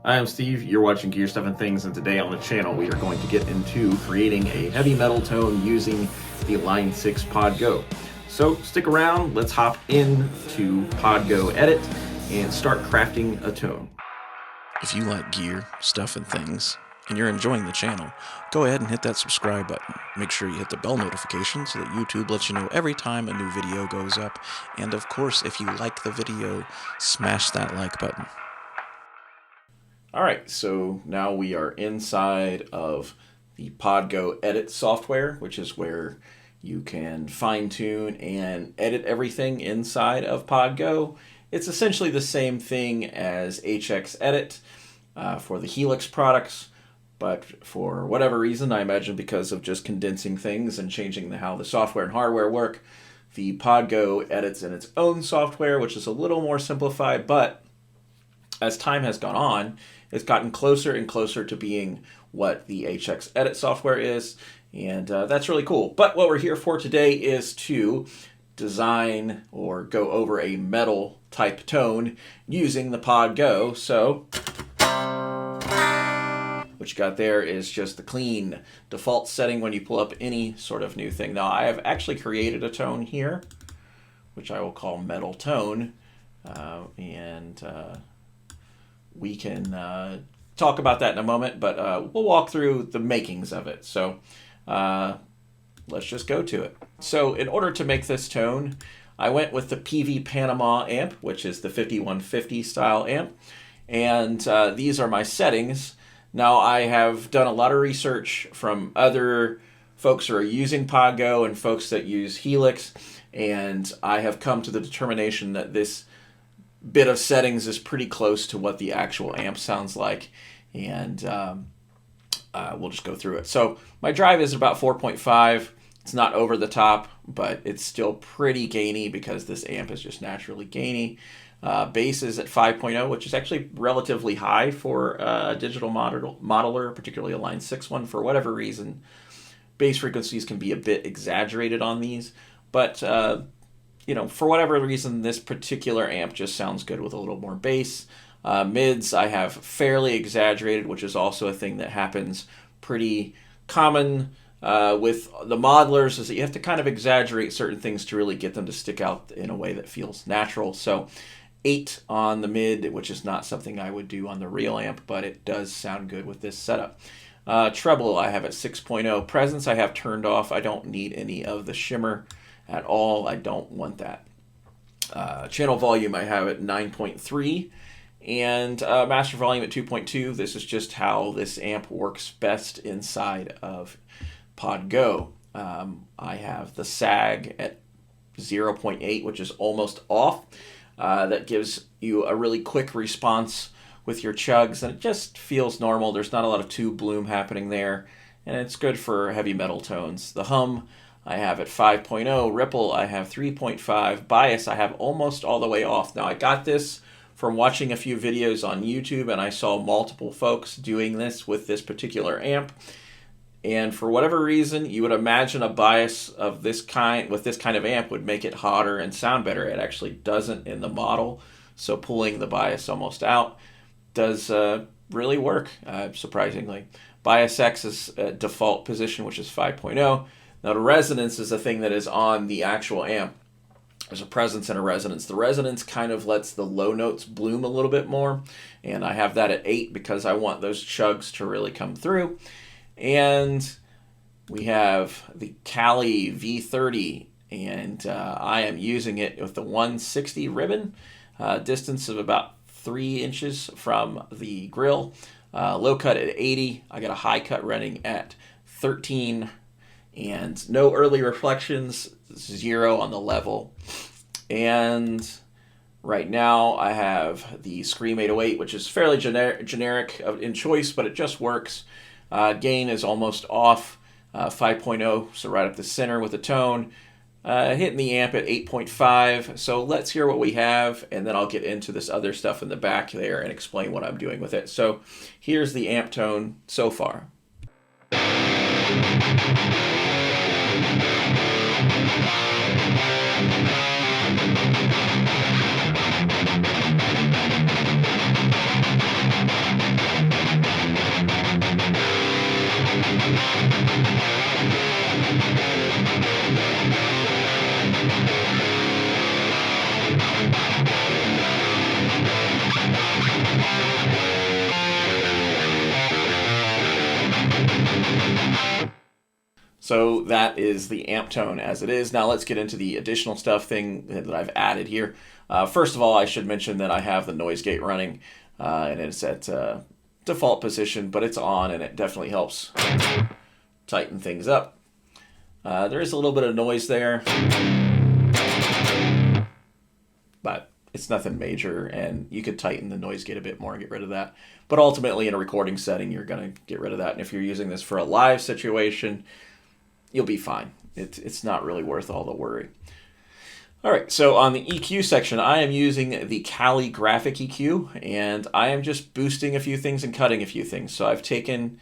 Hi, I'm Steve, you're watching Gear Stuff and Things, and today on the channel we are going to get into creating a heavy metal tone using the Line6 Podgo. So stick around, let's hop into Podgo Edit and start crafting a tone. If you like gear, stuff, and things, and you're enjoying the channel, go ahead and hit that subscribe button. Make sure you hit the bell notification so that YouTube lets you know every time a new video goes up. And of course, if you like the video, smash that like button. Alright, so now we are inside of the Podgo Edit software, which is where you can fine-tune and edit everything inside of Podgo. It's essentially the same thing as HX Edit for the Helix products, but for whatever reason, I imagine because of just condensing things and changing how the software and hardware work, the Podgo edits in its own software, which is a little more simplified, but as time has gone on, it's gotten closer and closer to being what the HX Edit software is, and that's really cool. But what we're here for today is to design or go over a metal type tone using the Podgo. So what you got there is just the clean default setting when you pull up any sort of new thing. Now I have actually created a tone here, which I will call metal tone, we can talk about that in a moment, but we'll walk through the makings of it. So let's just go to it. So in order to make this tone, I went with the PV Panama amp, which is the 5150 style amp, and these are my settings. Now I have done a lot of research from other folks who are using Podgo and folks that use Helix, and I have come to the determination that this bit of settings is pretty close to what the actual amp sounds like, and we'll just go through it. So my drive is about 4.5. It's not over the top, but it's still pretty gainy because this amp is just naturally gainy. Bass is at 5.0, which is actually relatively high for a digital modeler, particularly a Line 6 one. For whatever reason, bass frequencies can be a bit exaggerated on these, but for whatever reason, this particular amp just sounds good with a little more bass. Mids I have fairly exaggerated, which is also a thing that happens pretty common with the modelers, is that you have to kind of exaggerate certain things to really get them to stick out in a way that feels natural. So 8 on the mid, which is not something I would do on the real amp, but it does sound good with this setup. Treble I have at 6.0. Presence I have turned off. I don't need any of the shimmer at all. I don't want that. Channel volume I have at 9.3, and master volume at 2.2. This is just how this amp works best inside of Podgo. I have the sag at 0.8, which is almost off. That gives you a really quick response with your chugs, and it just feels normal. There's not a lot of tube bloom happening there, and it's good for heavy metal tones. The hum I have at 5.0, ripple I have 3.5, bias I have almost all the way off. Now I got this from watching a few videos on YouTube, and I saw multiple folks doing this with this particular amp. And for whatever reason, you would imagine a bias of this kind with this kind of amp would make it hotter and sound better. It actually doesn't in the model, so pulling the bias almost out does really work, surprisingly. Bias X is at default position, which is 5.0. Now the resonance is a thing that is on the actual amp. There's a presence and a resonance. The resonance kind of lets the low notes bloom a little bit more, and I have that at 8 because I want those chugs to really come through. And we have the Kali V30, and I am using it with the 160 ribbon, distance of about 3 inches from the grill. Low cut at 80. I got a high cut running at 13, and no early reflections, 0 on the level. And right now I have the Scream 808, which is fairly generic in choice, but it just works. Gain is almost off, 5.0, so right up the center with the tone. Hitting the amp at 8.5, so let's hear what we have, and then I'll get into this other stuff in the back there and explain what I'm doing with it. So here's the amp tone so far. So that is the amp tone as it is. Now let's get into the additional stuff that I've added here. First of all, I should mention that I have the noise gate running, and it's at default position, but it's on, and it definitely helps tighten things up. There is a little bit of noise there, but it's nothing major, and you could tighten the noise gate a bit more and get rid of that. But ultimately, in a recording setting, you're going to get rid of that. And if you're using this for a live situation, you'll be fine. It's not really worth all the worry. All right, so on the EQ section, I am using the Kali graphic EQ, and I am just boosting a few things and cutting a few things. So I've taken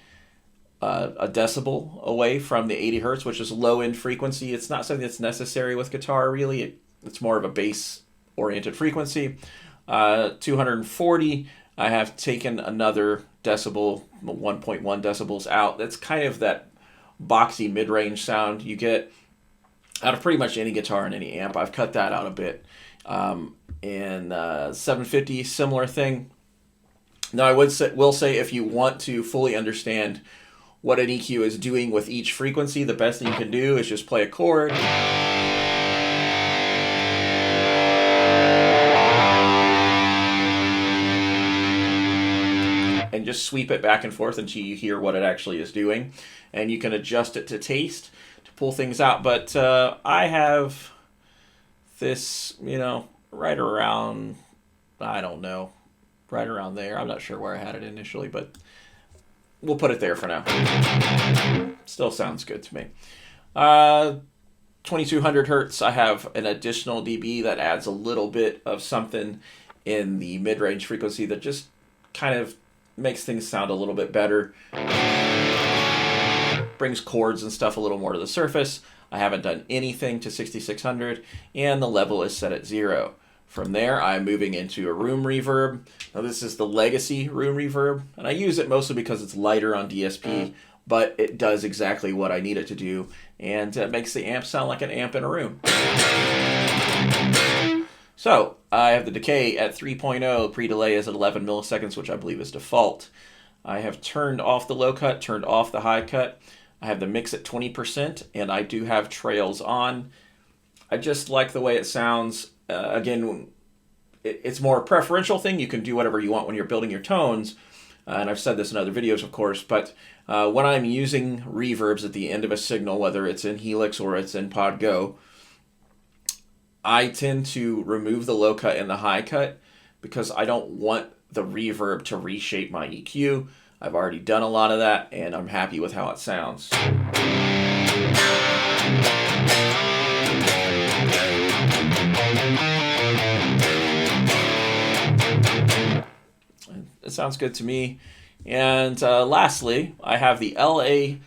a decibel away from the 80 hertz, which is low-end frequency. It's not something that's necessary with guitar, really. It's more of a bass-oriented frequency. 240, I have taken another decibel, 1.1 decibels out. That's kind of that boxy mid-range sound you get out of pretty much any guitar and any amp. I've cut that out a bit. And 750, similar thing. Now I will say if you want to fully understand what an EQ is doing with each frequency, the best thing you can do is just play a chord and just sweep it back and forth until you hear what it actually is doing. And you can adjust it to taste to pull things out. But I have this, right around, I don't know, right around there. I'm not sure where I had it initially, but we'll put it there for now. Still sounds good to me. 2200 hertz, I have an additional dB that adds a little bit of something in the mid-range frequency that just kind of makes things sound a little bit better. Brings chords and stuff a little more to the surface. I haven't done anything to 6600, and the level is set at 0. From there, I'm moving into a room reverb. Now this is the legacy room reverb, and I use it mostly because it's lighter on DSP, but it does exactly what I need it to do, and it makes the amp sound like an amp in a room. So I have the decay at 3.0, pre-delay is at 11 milliseconds, which I believe is default. I have turned off the low cut, turned off the high cut. I have the mix at 20%, and I do have trails on. I just like the way it sounds. Again, it's more a preferential thing. You can do whatever you want when you're building your tones, and I've said this in other videos, of course, but when I'm using reverbs at the end of a signal, whether it's in Helix or it's in Podgo, I tend to remove the low cut and the high cut because I don't want the reverb to reshape my EQ. I've already done a lot of that, and I'm happy with how it sounds. It sounds good to me. And lastly, I have the LA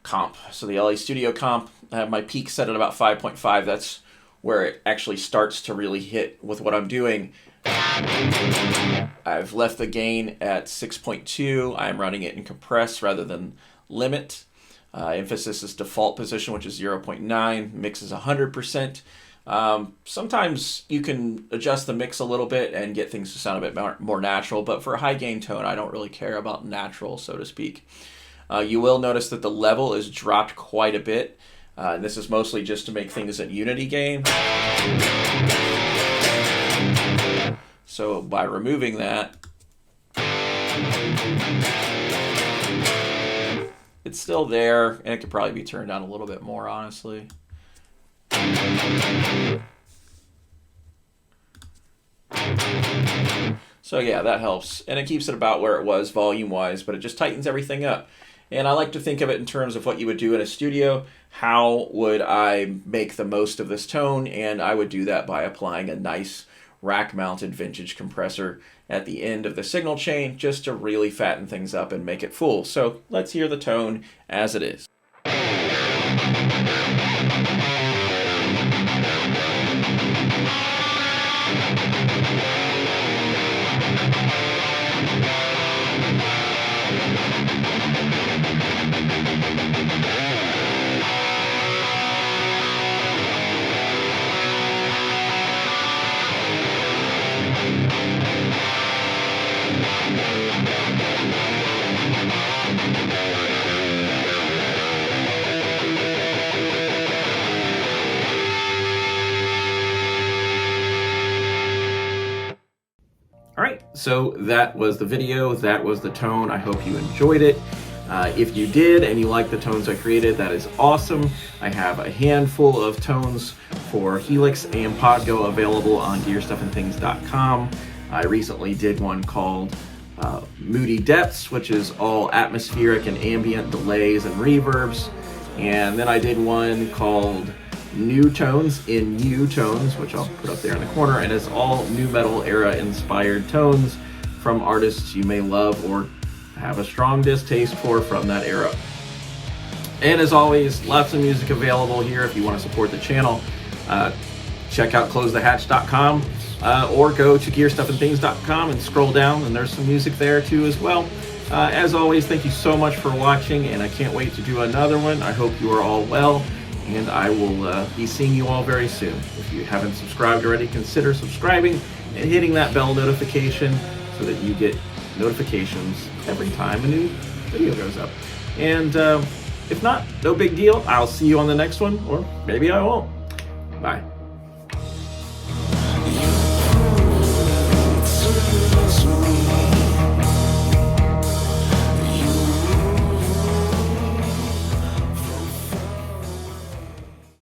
comp. So the LA Studio comp, I have my peak set at about 5.5. That's where it actually starts to really hit with what I'm doing. I've left the gain at 6.2. I'm running it in compress rather than limit. Emphasis is default position, which is 0.9. Mix is 100%. Sometimes you can adjust the mix a little bit and get things to sound a bit more natural, but for a high gain tone, I don't really care about natural, so to speak. You will notice that the level is dropped quite a bit. This is mostly just to make things at unity gain. So by removing that, it's still there, and it could probably be turned down a little bit more, honestly. So yeah, that helps. And it keeps it about where it was volume-wise, but it just tightens everything up. And I like to think of it in terms of what you would do in a studio. How would I make the most of this tone? And I would do that by applying a nice rack-mounted vintage compressor at the end of the signal chain just to really fatten things up and make it full. So let's hear the tone as it is. So that was the video, that was the tone. I hope you enjoyed it. If you did and you like the tones I created, that is awesome. I have a handful of tones for Helix and Podgo available on GearStuffandThings.com. I recently did one called Moody Depths, which is all atmospheric and ambient delays and reverbs. And then I did one called New Tones in New Tones, which I'll put up there in the corner, and it's all new metal era inspired tones from artists you may love or have a strong distaste for from that era. And as always, lots of music available here if you want to support the channel. Check out closethehatch.com or go to gearstuffandthings.com and scroll down, and there's some music there too as well. As always, thank you so much for watching, and I can't wait to do another one. I hope you are all well, and I will be seeing you all very soon. If you haven't subscribed already, consider subscribing and hitting that bell notification so that you get notifications every time a new video goes up. And if not, no big deal. I'll see you on the next one, or maybe I won't. Bye.